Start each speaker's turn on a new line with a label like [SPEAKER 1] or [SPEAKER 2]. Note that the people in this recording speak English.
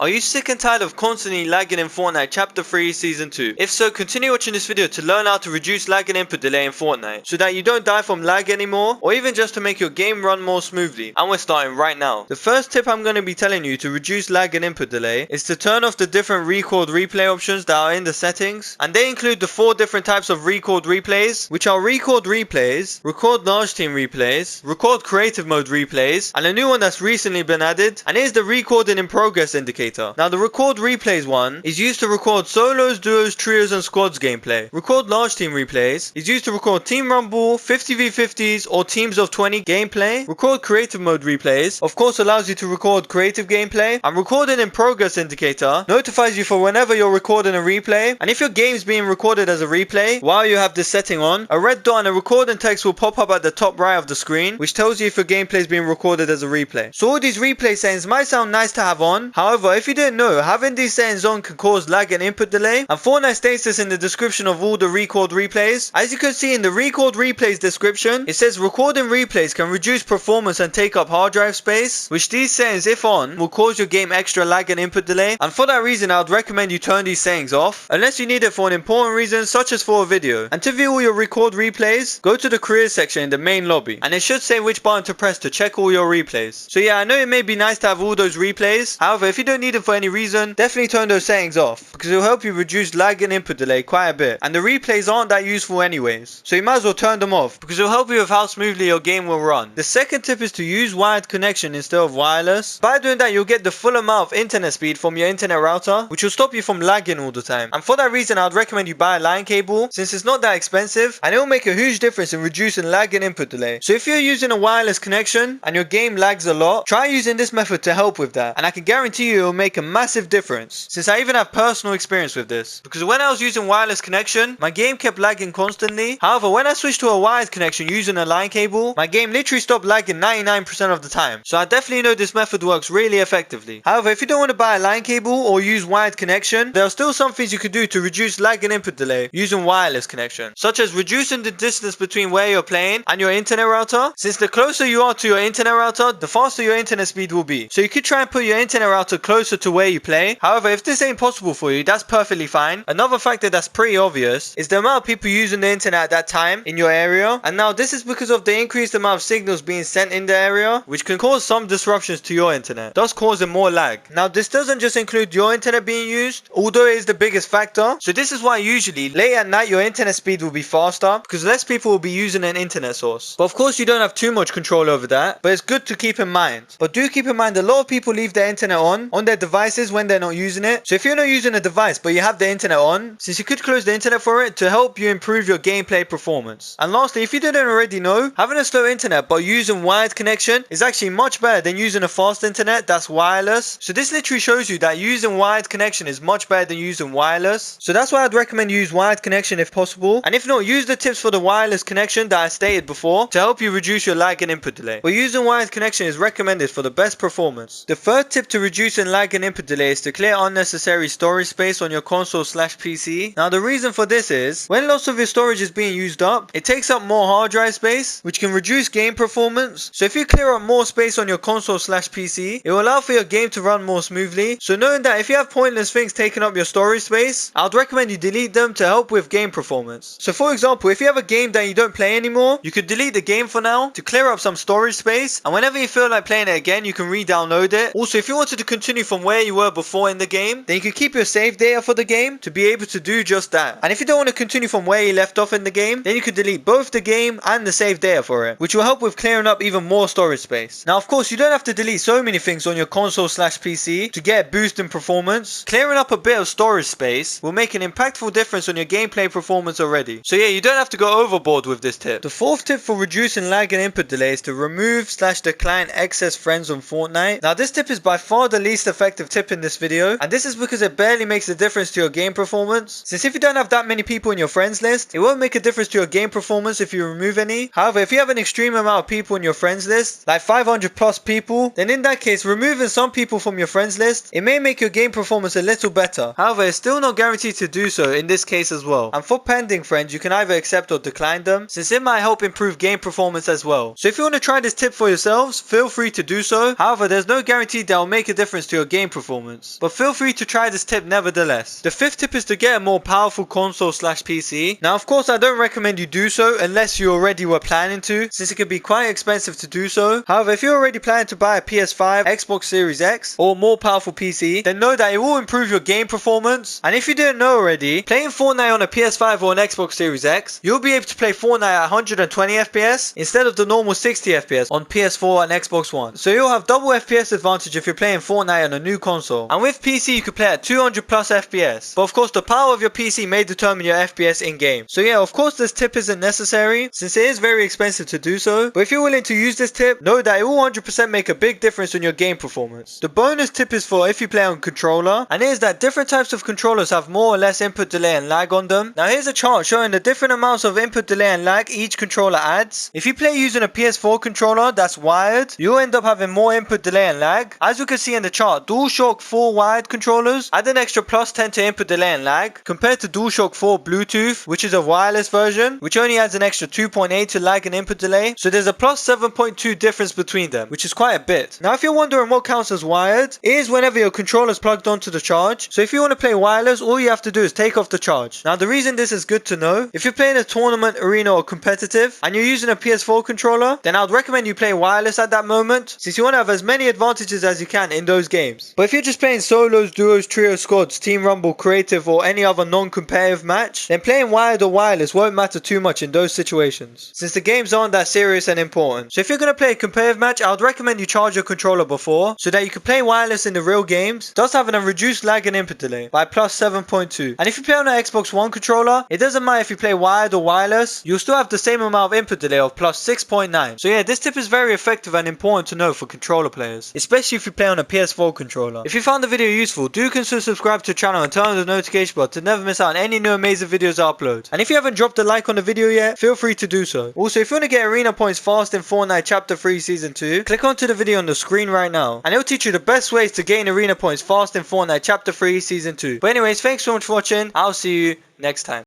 [SPEAKER 1] Are you sick and tired of constantly lagging in Fortnite Chapter 3 Season 2? If so, continue watching this video to learn how to reduce lag and input delay in Fortnite, so that you don't die from lag anymore, or even just to make your game run more smoothly. And we're starting right now. The first tip I'm going to be telling you to reduce lag and input delay is to turn off the different record replay options that are in the settings, and they include the 4 different types of record replays, which are record replays, record large team replays, record creative mode replays, and a new one that's recently been added, and it is the recording in progress indicator. Now the record replays one is used to record solos, duos, trios and squads gameplay. Record large team replays is used to record team rumble, 50v50s or teams of 20 gameplay. Record creative mode replays of course allows you to record creative gameplay, and recording in progress indicator notifies you for whenever you're recording a replay, and if your game's being recorded as a replay while you have this setting on, a red dot and a recording text will pop up at the top right of the screen, which tells you if your gameplay is being recorded as a replay. So all these replay settings might sound nice to have on, however, if you didn't know, having these settings on can cause lag and input delay, and Fortnite states this in the description of all the record replays. As you can see in the record replays description, it says recording replays can reduce performance and take up hard drive space, which these settings, if on, will cause your game extra lag and input delay, and for that reason I would recommend you turn these settings off, unless you need it for an important reason such as for a video. And to view all your record replays, go to the careers section in the main lobby, and it should say which button to press to check all your replays. So yeah, I know it may be nice to have all those replays, however if you don't need them for any reason, definitely turn those settings off, because it will help you reduce lag and input delay quite a bit, and the replays aren't that useful anyways, so you might as well turn them off because it will help you with how smoothly your game will run. The second tip is to use wired connection instead of wireless. By doing that, you'll get the full amount of internet speed from your internet router, which will stop you from lagging all the time, and for that reason I would recommend you buy a line cable, since it's not that expensive and it will make a huge difference in reducing lag and input delay. So if you're using a wireless connection and your game lags a lot, try using this method to help with that, and I can guarantee you it will make a massive difference, since I even have personal experience with this, because when I was using wireless connection my game kept lagging constantly. However, when I switched to a wired connection using a line cable, my game literally stopped lagging 99% of the time. So I definitely know this method works really effectively. However, if you don't want to buy a line cable or use wired connection, there are still some things you could do to reduce lag and input delay using wireless connection, such as reducing the distance between where you're playing and your internet router, since the closer you are to your internet router the faster your internet speed will be. So you could try and put your internet router closer to where you play. However, if this ain't possible for you, that's perfectly fine. Another factor that's pretty obvious is the amount of people using the internet at that time in your area, and now this is because of the increased amount of signals being sent in the area, which can cause some disruptions to your internet, thus causing more lag. Now this doesn't just include your internet being used, although it is the biggest factor. So this is why usually late at night your internet speed will be faster, because less people will be using an internet source. But of course you don't have too much control over that, but it's good to keep in mind. But do keep in mind a lot of people leave their internet on their devices when they're not using it. So if you're not using a device but you have the internet on, since you could close the internet for it to help you improve your gameplay performance. And lastly, if you didn't already know, having a slow internet but using wired connection is actually much better than using a fast internet that's wireless. So this literally shows you that using wired connection is much better than using wireless. So that's why I'd recommend you use wired connection if possible, and if not, use the tips for the wireless connection that I stated before to help you reduce your lag and input delay. But using wired connection is recommended for the best performance. The third tip to reducing lag and input delay is to clear unnecessary storage space on your console/PC. Now the reason for this is, when lots of your storage is being used up, it takes up more hard drive space, which can reduce game performance. So if you clear up more space on your console/PC, it will allow for your game to run more smoothly. So knowing that if you have pointless things taking up your storage space, I would recommend you delete them to help with game performance. So for example, if you have a game that you don't play anymore, you could delete the game for now to clear up some storage space, and whenever you feel like playing it again you can re-download it. Also, if you wanted to continue from where you were before in the game, then you could keep your save data for the game to be able to do just that. And if you don't want to continue from where you left off in the game, then you could delete both the game and the save data for it, which will help with clearing up even more storage space. Now of course you don't have to delete so many things on your console/PC to get a boost in performance. Clearing up a bit of storage space will make an impactful difference on your gameplay performance already. So yeah, you don't have to go overboard with this tip. The fourth tip for reducing lag and input delay is to remove/decline excess friends on Fortnite. Now this tip is by far the least effective tip in this video, and this is because it barely makes a difference to your game performance, since if you don't have that many people in your friends list, it won't make a difference to your game performance if you remove any. However, if you have an extreme amount of people in your friends list, like 500 plus people, then in that case removing some people from your friends list, it may make your game performance a little better. However, it's still not guaranteed to do so in this case as well. And for pending friends, you can either accept or decline them, since it might help improve game performance as well. So if you want to try this tip for yourselves, feel free to do so. However, there's no guarantee that will make a difference to your game performance. But feel free to try this tip nevertheless. The fifth tip is to get a more powerful console slash PC. Now of course I don't recommend you do so unless you already were planning to, since it can be quite expensive to do so. However, if you're already planning to buy a PS5, Xbox Series X, or more powerful PC, then know that it will improve your game performance. And if you didn't know already, playing Fortnite on a PS5 or an Xbox Series X, you'll be able to play Fortnite at 120 FPS instead of the normal 60 FPS on PS4 and Xbox One. So you'll have double FPS advantage if you're playing Fortnite on a new console. And with PC you could play at 200 plus FPS. But of course the power of your PC may determine your FPS in game. So yeah, of course this tip isn't necessary since it is very expensive to do so. But if you're willing to use this tip, know that it will 100% make a big difference in your game performance. The bonus tip is for if you play on controller, and it is that different types of controllers have more or less input delay and lag on them. Now here's a chart showing the different amounts of input delay and lag each controller adds. If you play using a PS4 controller that's wired, you'll end up having more input delay and lag. As you can see in the chart, DualShock 4 wired controllers add an extra plus 10 to input delay and lag compared to DualShock 4 Bluetooth, which is a wireless version, which only adds an extra 2.8 to lag and input delay. So there's a plus 7.2 difference between them, which is quite a bit. Now if you're wondering what counts as wired, it is whenever your controller is plugged onto the charge. So if you want to play wireless, all you have to do is take off the charge. Now the reason this is good to know, if you're playing a tournament, arena or competitive and you're using a PS4 controller, then I would recommend you play wireless at that moment, since you want to have as many advantages as you can in those games. But if you're just playing solos, duos, trios, squads, team rumble, creative or any other non-competitive match, then playing wired or wireless won't matter too much in those situations, since the games aren't that serious and important. So if you're going to play a competitive match, I would recommend you charge your controller before, so that you can play wireless in the real games, thus having a reduced lag and input delay by plus 7.2. And if you play on an Xbox One controller, it doesn't matter if you play wired or wireless, you'll still have the same amount of input delay of plus 6.9. So yeah, this tip is very effective and important to know for controller players, especially if you play on a PS4 controller. If you found the video useful, do consider subscribe to the channel and turn on the notification bell to never miss out on any new amazing videos I upload. And if you haven't dropped a like on the video yet, feel free to do so. Also, if you want to get arena points fast in Fortnite Chapter 3 Season 2, click onto the video on the screen right now, and it'll teach you the best ways to gain arena points fast in Fortnite Chapter 3 Season 2. But anyways, thanks so much for watching. I'll see you next time.